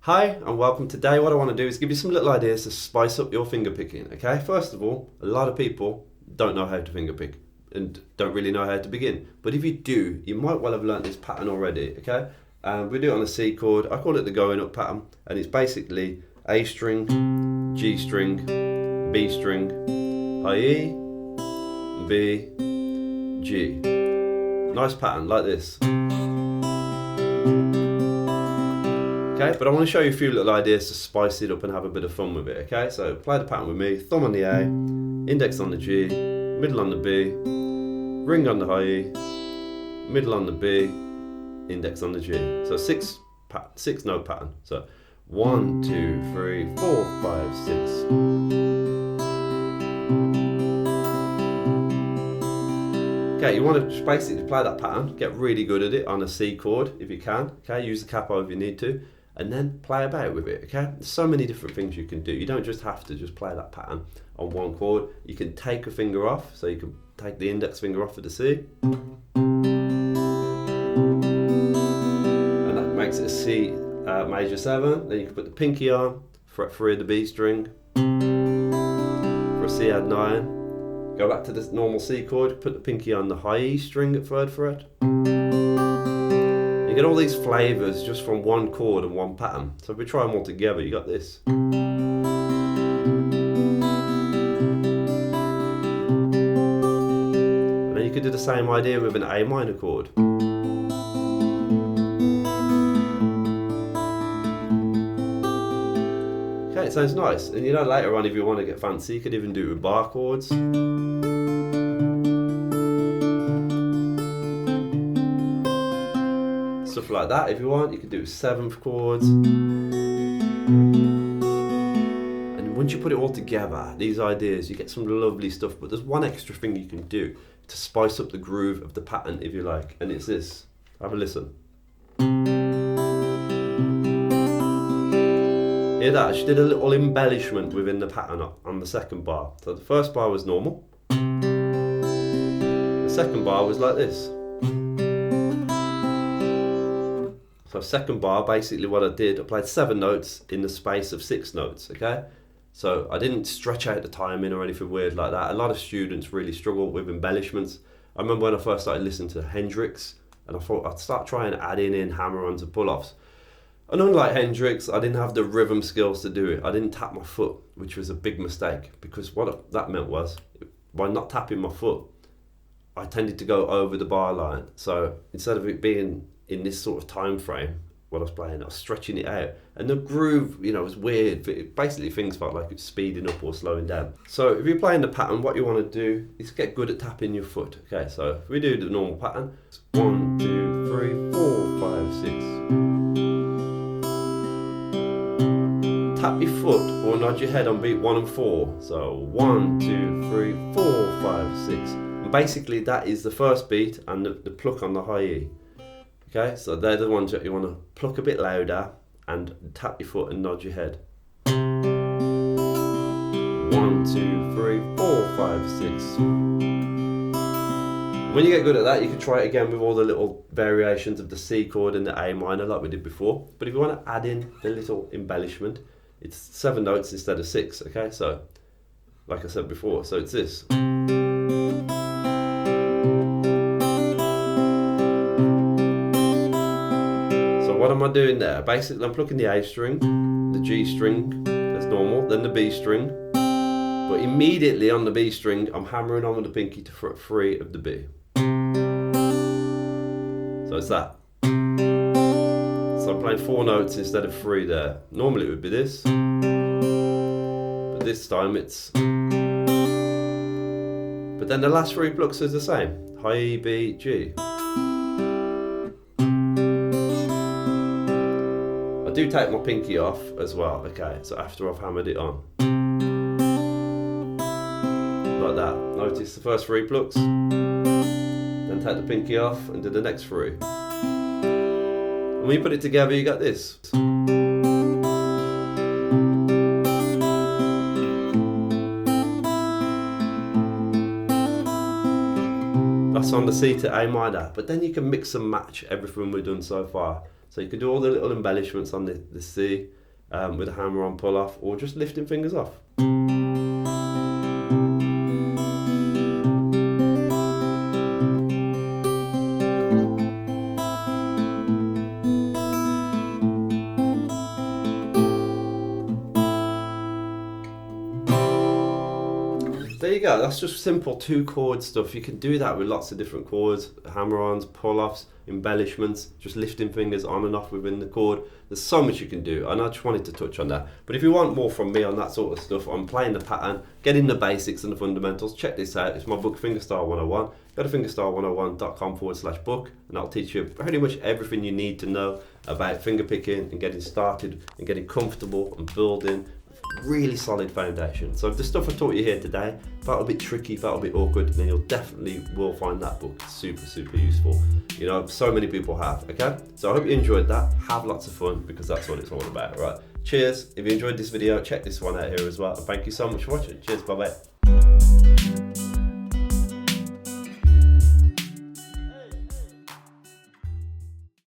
Hi and welcome. Today what I want to do is give you some little ideas to spice up your finger picking, okay? First of all, a lot of people don't know how to finger pick and don't really know how to begin. But if you do, you might well have learnt this pattern already, okay? We do it on a C chord. I call it the going up pattern, and it's basically A string, G string, B string, high E, B, G. Nice pattern like this. Okay, but I want to show you a few little ideas to spice it up and have a bit of fun with it, okay? So play the pattern with me, thumb on the A, index on the G, middle on the B, ring on the high E, middle on the B, index on the G. So six note pattern. So 1, 2, 3, 4, 5, 6. Okay, you want to just basically play that pattern, get really good at it on a C chord if you can, okay? Use the capo if you need to, and then play about with it, okay? There's so many different things you can do. You don't just have to just play that pattern on one chord. You can take a finger off, so you can take the index finger off of the C, and that makes it a C major 7. Then you can put the pinky on, fret 3 of the B string, for a C add 9. Go back to this normal C chord, put the pinky on the high E string at 3rd fret. You get all these flavours just from one chord and one pattern. So if we try them all together, you got this. And then you could do the same idea with an A minor chord. Okay, it sounds nice. And you know, later on if you want to get fancy, you could even do it with bar chords. Stuff like that if you want. You can do 7th chords. And once you put it all together, these ideas, you get some lovely stuff. But there's one extra thing you can do to spice up the groove of the pattern if you like. And it's this. Have a listen. Hear that? She did a little embellishment within the pattern on the second bar. So the first bar was normal. The second bar was like this. So second bar, basically what I did, I played 7 notes in the space of 6 notes, okay? So I didn't stretch out the timing or anything weird like that. A lot of students really struggle with embellishments. I remember when I first started listening to Hendrix, and I thought I'd start trying adding in hammer-ons and pull-offs. And unlike Hendrix, I didn't have the rhythm skills to do it. I didn't tap my foot, which was a big mistake, because what that meant was, by not tapping my foot, I tended to go over the bar line. So instead of it being in this sort of time frame, what I was playing, I was stretching it out, and the groove, you know, was weird. Basically, things felt like it's speeding up or slowing down. So if you're playing the pattern, what you want to do is get good at tapping your foot. Okay, so if we do the normal pattern, it's 1, 2, 3, 4, 5, 6. Tap your foot or nod your head on beat 1 and 4. So 1, 2, 3, 4, 5, 6. And basically that is the first beat and the pluck on the high E. Okay, so they're the ones that you want to pluck a bit louder and tap your foot and nod your head. 1, 2, 3, 4, 5, 6. When you get good at that, you can try it again with all the little variations of the C chord and the A minor like we did before. But if you want to add in the little embellishment, it's 7 notes instead of 6, okay? So, like I said before, so it's this. What am I doing there? Basically, I'm plucking the A string, the G string, that's normal, then the B string. But immediately on the B string, I'm hammering on with the pinky to fret 3 of the B. So it's that. So I'm playing 4 notes instead of 3 there. Normally it would be this. But this time it's... But then the last 3 plucks is the same. High E, B, G. I do take my pinky off as well, okay, so after I've hammered it on. Like that. Notice the first 3 plucks, then take the pinky off and do the next 3. And when you put it together, you got this. That's on the C to A minor, but then you can mix and match everything we've done so far. So you can do all the little embellishments on the C with a hammer on pull off, or just lifting fingers off. There you go, that's just simple 2-chord stuff. You can do that with lots of different chords, hammer-ons, pull-offs, embellishments, just lifting fingers on and off within the chord. There's so much you can do, and I just wanted to touch on that. But if you want more from me on that sort of stuff, on playing the pattern, getting the basics and the fundamentals, check this out. It's my book, Fingerstyle 101. Go to fingerstyle101.com/book, and that'll teach you pretty much everything you need to know about fingerpicking and getting started and getting comfortable and building really solid foundation. So if the stuff I taught you here today felt a bit tricky, felt a bit awkward, then you'll definitely will find that book super useful. You know, so many people have, okay? So I hope you enjoyed that. Have lots of fun, because that's what it's all about, right? Cheers. If you enjoyed this video, check this one out here as well. And thank you so much for watching. Cheers, bye-bye.